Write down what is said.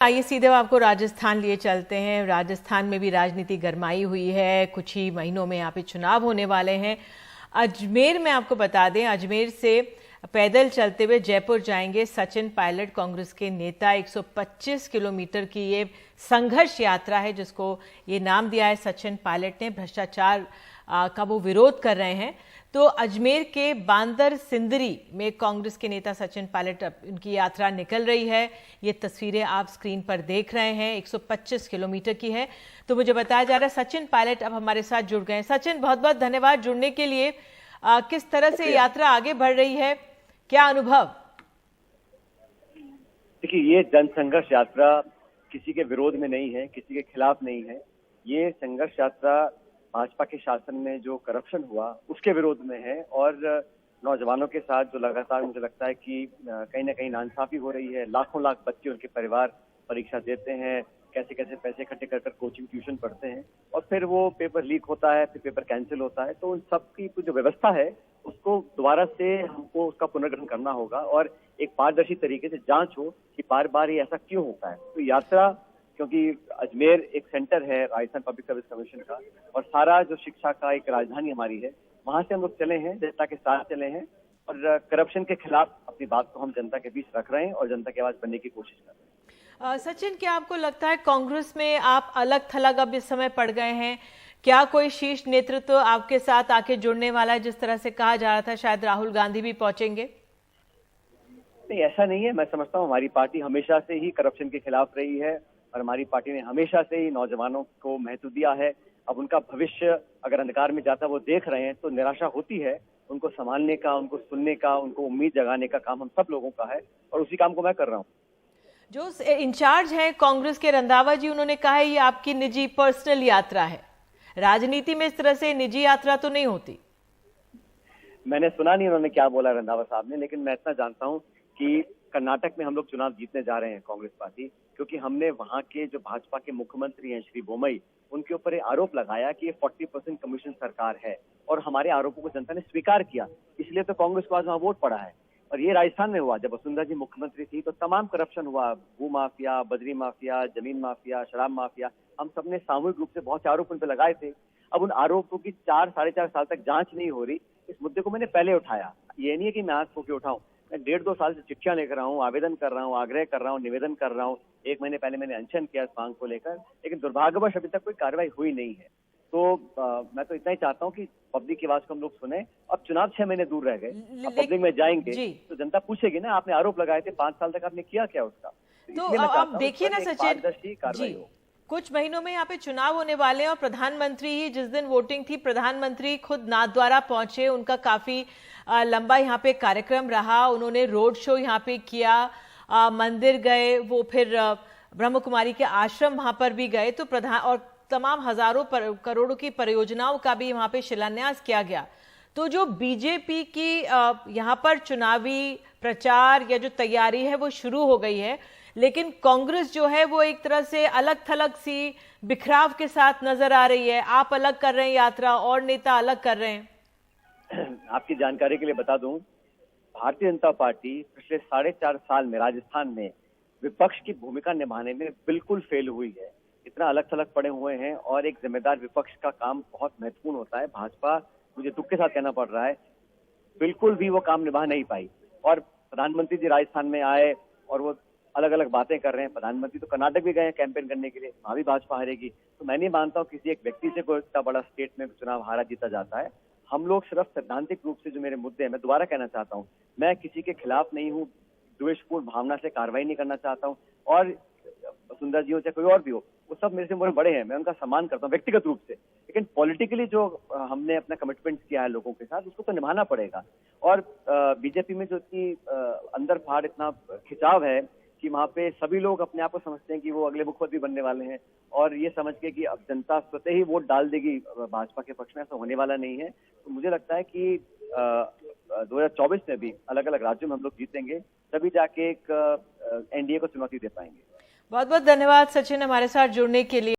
आइए सीधे आपको राजस्थान लिए चलते हैं। राजस्थान में भी राजनीति गरमाई हुई है। कुछ ही महीनों में यहाँ पे चुनाव होने वाले हैं। अजमेर में आपको बता दें, अजमेर से पैदल चलते हुए जयपुर जाएंगे सचिन पायलट, कांग्रेस के नेता। 125 किलोमीटर की ये संघर्ष यात्रा है जिसको ये नाम दिया है सचिन पायलट ने। भ्रष्टाचार का वो विरोध कर रहे हैं। तो अजमेर के बांदर सिंदरी में कांग्रेस के नेता सचिन पायलट, उनकी यात्रा निकल रही है। ये तस्वीरें आप स्क्रीन पर देख रहे हैं। 125 किलोमीटर की है। तो मुझे बताया जा रहा है सचिन पायलट अब हमारे साथ जुड़ गए हैं। सचिन, बहुत बहुत धन्यवाद जुड़ने के लिए। किस तरह से यात्रा आगे बढ़ रही है, क्या अनुभव? देखिए, ये जनसंघर्ष यात्रा किसी के विरोध में नहीं है, किसी के खिलाफ नहीं है। ये संघर्ष यात्रा भाजपा के शासन में जो करप्शन हुआ उसके विरोध में है और नौजवानों के साथ जो लगातार मुझे लगता है कि कहीं ना कहीं नाइंसाफी हो रही है। लाखों लाख बच्चे, उनके परिवार परीक्षा देते हैं, कैसे कैसे पैसे इकट्ठे कर कर कोचिंग ट्यूशन पढ़ते हैं और फिर वो पेपर लीक होता है, फिर पेपर कैंसिल होता है। तो उन सब की जो व्यवस्था है उसको दोबारा से हमको उसका पुनर्गठन करना होगा और एक पारदर्शी तरीके से जांच हो कि बार बार ये ऐसा क्यों होता है। तो यात्रा, क्योंकि अजमेर एक सेंटर है राजस्थान पब्लिक सर्विस कमीशन का और सारा जो शिक्षा का एक राजधानी हमारी है, वहां से हम लोग चले हैं, जनता के साथ चले हैं और करप्शन के खिलाफ अपनी बात को हम जनता के बीच रख रहे हैं और जनता की आवाज बनने की कोशिश कर रहे हैं। सचिन, क्या आपको लगता है कांग्रेस में आप अलग थलग अब इस समय पड़ गए हैं? क्या कोई शीर्ष नेतृत्व आपके साथ आके जुड़ने वाला है? जिस तरह से कहा जा रहा था शायद राहुल गांधी भी पहुंचेंगे। नहीं, ऐसा नहीं है। मैं समझता हूँ हमारी पार्टी हमेशा से ही करप्शन के खिलाफ रही है और हमारी पार्टी ने हमेशा से ही नौजवानों को महत्व दिया है। अब उनका भविष्य अगर अंधकार में जाता वो देख रहे हैं तो निराशा होती है। उनको संभालने का, उनको सुनने का, उनको उम्मीद जगाने का काम हम सब लोगों का है और उसी काम को मैं कर रहा हूँ। जो इंचार्ज है कांग्रेस के रंधावा जी, उन्होंने कहा है ये आपकी निजी पर्सनल यात्रा है। राजनीति में इस तरह से निजी यात्रा तो नहीं होती। मैंने सुना नहीं उन्होंने क्या बोला रंधावा साहब ने, लेकिन मैं इतना जानता हूँ कि कर्नाटक में हम लोग चुनाव जीतने जा रहे हैं कांग्रेस पार्टी, क्योंकि हमने वहां के जो भाजपा के मुख्यमंत्री हैं श्री बोमई, उनके ऊपर ये आरोप लगाया कि ये 40% कमीशन सरकार है और हमारे आरोपों को जनता ने स्वीकार किया। इसलिए तो कांग्रेस को आज वहां वोट पड़ा है। और ये राजस्थान में हुआ, जब वसुंधरा जी मुख्यमंत्री थी तो तमाम करप्शन हुआ। भू माफिया, बजरी माफिया, जमीन माफिया, शराब माफिया, हम सबने सामूहिक रूप से बहुत से आरोप उन पर लगाए थे। अब उन आरोपों की 4-4.5 साल तक जांच नहीं हो रही। इस मुद्दे को मैंने पहले उठाया। ये नहीं है कि मैं आज सो के उठाऊं। मैं 1.5-2 साल से चिट्ठियां लिख रहा हूँ, आवेदन कर रहा हूँ, आग्रह कर रहा हूँ, निवेदन कर रहा हूँ। 1 महीने पहले मैंने अनशन किया इस मांग को लेकर, लेकिन दुर्भाग्यवश अभी तक कोई कार्रवाई हुई नहीं है। तो मैं तो इतना ही चाहता हूँ कि पब्लिक की आवाज को हम लोग सुने। अब चुनाव 6 महीने दूर रह गए, अब पब्लिक में जाएंगे तो जनता पूछेगी ना, आपने आरोप लगाए थे 5 साल तक, आपने किया क्या उसका? तो अब देखिए ना सचिन, कुछ महीनों में यहाँ पे चुनाव होने वाले हैं और प्रधानमंत्री ही, जिस दिन वोटिंग थी, प्रधानमंत्री खुद नाथद्वारा पहुंचे। उनका काफी लंबा यहाँ पे कार्यक्रम रहा। उन्होंने रोड शो यहाँ पे किया, मंदिर गए, वो फिर ब्रह्म कुमारी के आश्रम वहां पर भी गए। तो प्रधान और तमाम हजारों करोड़ों की परियोजनाओं का भी वहां पे शिलान्यास किया गया। तो जो बीजेपी की यहाँ पर चुनावी प्रचार या जो तैयारी है वो शुरू हो गई है, लेकिन कांग्रेस जो है वो एक तरह से अलग थलग सी बिखराव के साथ नजर आ रही है। आप अलग कर रहे हैं यात्रा और नेता अलग कर रहे हैं। आपकी जानकारी के लिए बता दूं, भारतीय जनता पार्टी पिछले 4.5 साल में राजस्थान में विपक्ष की भूमिका निभाने में बिल्कुल फेल हुई है। इतना अलग थलग पड़े हुए हैं और एक जिम्मेदार विपक्ष का काम बहुत महत्वपूर्ण होता है। भाजपा, मुझे दुख के साथ कहना पड़ रहा है, बिल्कुल भी वो काम निभा नहीं पाई। और प्रधानमंत्री जी राजस्थान में आए और वो अलग अलग बातें कर रहे हैं। प्रधानमंत्री तो कर्नाटक भी गए हैं कैंपेन करने के लिए, वहां भी भाजपा हारेगी। तो मैं नहीं मानता हूँ किसी एक व्यक्ति से कोई इतना बड़ा स्टेट में चुनाव हारा जीता जाता है। हम लोग सिर्फ सैद्धांतिक रूप से जो मेरे मुद्दे हैं, मैं दोबारा कहना चाहता हूँ, मैं किसी के खिलाफ नहीं हूँ, द्वेषपूर्ण भावना से कार्रवाई नहीं करना चाहता हूँ। और वसुंधरा जी हो चाहे कोई और भी हो, वो सब मेरे से बहुत बड़े हैं, मैं उनका सम्मान करता हूँ व्यक्तिगत रूप से। लेकिन पॉलिटिकली जो हमने अपना कमिटमेंट किया है लोगों के साथ, उसको तो निभाना पड़ेगा। और बीजेपी में जो इतनी अंदर फाड़, इतना खिंचाव है कि वहां पे सभी लोग अपने आप को समझते हैं कि वो अगले मुख्यमंत्री बनने वाले हैं और ये समझ के कि अब जनता स्वतः ही वोट डाल देगी भाजपा के पक्ष में, ऐसा होने वाला नहीं है। तो मुझे लगता है कि 2024 में भी अलग अलग राज्यों में हम लोग जीतेंगे, तभी जाके एक एनडीए को चुनौती दे पाएंगे। बहुत बहुत धन्यवाद सचिन, हमारे साथ जुड़ने के लिए।